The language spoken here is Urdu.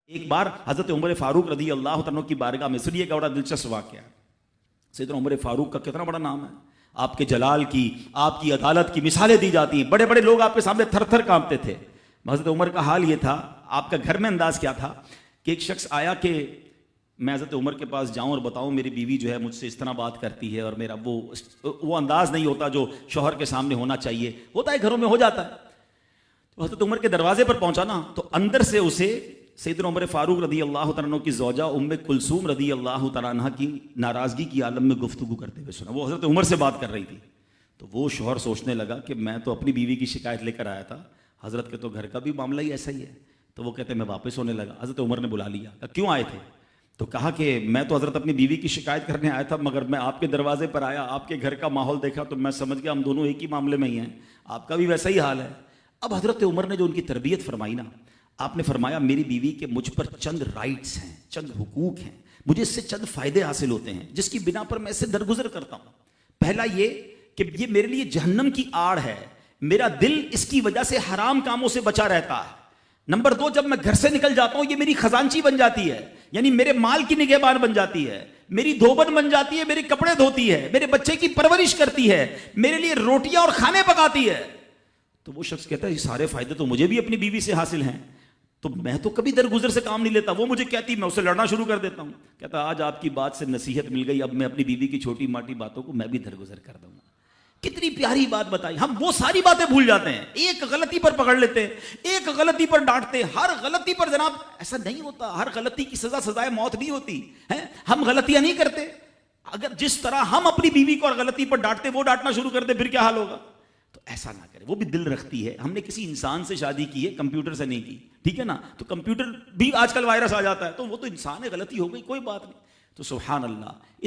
ایک بار حضرت عمر فاروق رضی اللہ عنہ کی بارگاہ میں، سنیے گا بڑا دلچسپ واقعہ ہے۔ سیدنا عمر فاروق کا کتنا بڑا نام ہے، آپ کے جلال کی، آپ کی عدالت کی مثالیں دی جاتی ہیں، بڑے بڑے لوگ آپ کے سامنے تھر تھر کانپتے تھے۔ حضرت عمر کا حال یہ تھا، آپ کا گھر میں انداز کیا تھا کہ ایک شخص آیا کہ میں حضرت عمر کے پاس جاؤں اور بتاؤں میری بیوی جو ہے مجھ سے اس طرح بات کرتی ہے، اور میرا وہ انداز نہیں ہوتا جو شوہر کے سامنے ہونا چاہیے، ہوتا ہے گھروں میں ہو جاتا ہے۔ تو حضرت عمر کے دروازے پر پہنچا نا، تو اندر سے اسے سیدنا عمر فاروق رضی اللہ تعالیٰ عنہ کی زوجہ ام کلثوم رضی اللہ تعالیٰ عنہ کی ناراضگی کی عالم میں گفتگو کرتے ہوئے سنا۔ وہ حضرت عمر سے بات کر رہی تھی، تو وہ شوہر سوچنے لگا کہ میں تو اپنی بیوی کی شکایت لے کر آیا تھا، حضرت کے تو گھر کا بھی معاملہ ہی ایسا ہی ہے۔ تو وہ کہتے ہیں میں واپس ہونے لگا۔ حضرت عمر نے بلا لیا، کہا کیوں آئے تھے؟ تو کہا کہ میں تو حضرت اپنی بیوی کی شکایت کرنے آیا تھا، مگر میں آپ کے دروازے پر آیا، آپ کے گھر کا ماحول دیکھا تو میں سمجھ گیا ہم دونوں ایک ہی معاملے میں ہی ہیں، آپ کا بھی ویسا ہی حال ہے۔ اب حضرت عمر نے جو ان کی تربیت فرمائی نا، آپ نے فرمایا میری بیوی کے مجھ پر چند رائٹس ہیں، چند حقوق ہیں، مجھے اس سے چند فائدے حاصل ہوتے ہیں جس کی بنا پر میں اس سے درگزر کرتا ہوں۔ پہلا یہ کہ یہ میرے لیے جہنم کی آڑ ہے، میرا دل اس کی وجہ سے حرام کاموں سے بچا رہتا ہے۔ نمبر دو، جب میں گھر سے نکل جاتا ہوں یہ میری خزانچی بن جاتی ہے، یعنی میرے مال کی نگہبان بن جاتی ہے، میری دھوبن بن جاتی ہے، میرے کپڑے دھوتی ہے، میرے بچے کی پرورش کرتی ہے، میرے لیے روٹیاں اور کھانے پکاتی ہے۔ تو وہ شخص کہتا ہے یہ سارے فائدے تو مجھے بھی اپنی بیوی سے حاصل ہیں، تو میں تو کبھی درگزر سے کام نہیں لیتا، وہ مجھے کہتی میں اسے لڑنا شروع کر دیتا ہوں۔ کہتا آج آپ کی بات سے نصیحت مل گئی، اب میں اپنی بیوی کی چھوٹی موٹی باتوں کو میں بھی درگزر کر دوں گا۔ کتنی پیاری بات بتائی، ہم وہ ساری باتیں بھول جاتے ہیں، ایک غلطی پر پکڑ لیتے ہیں، ایک غلطی پر ڈانٹتے ہیں، ہر غلطی پر جناب ایسا نہیں ہوتا، ہر غلطی کی سزا سزائے موت نہیں ہوتی ہے، ہم غلطیاں نہیں کرتے۔ اگر جس طرح ہم اپنی بیوی کو اور غلطی پر ڈانٹتے وہ ڈانٹنا شروع کر دے پھر کیا حال ہوگا؟ تو ایسا نہ کرے، وہ بھی دل رکھتی ہے، ہم نے کسی انسان سے شادی کی ہے، کمپیوٹر سے نہیں کی، ٹھیک ہے نا؟ تو کمپیوٹر بھی آج کل وائرس آ جاتا ہے، تو وہ تو انسان ہے، غلطی ہو گئی کوئی بات نہیں۔ تو سبحان اللہ۔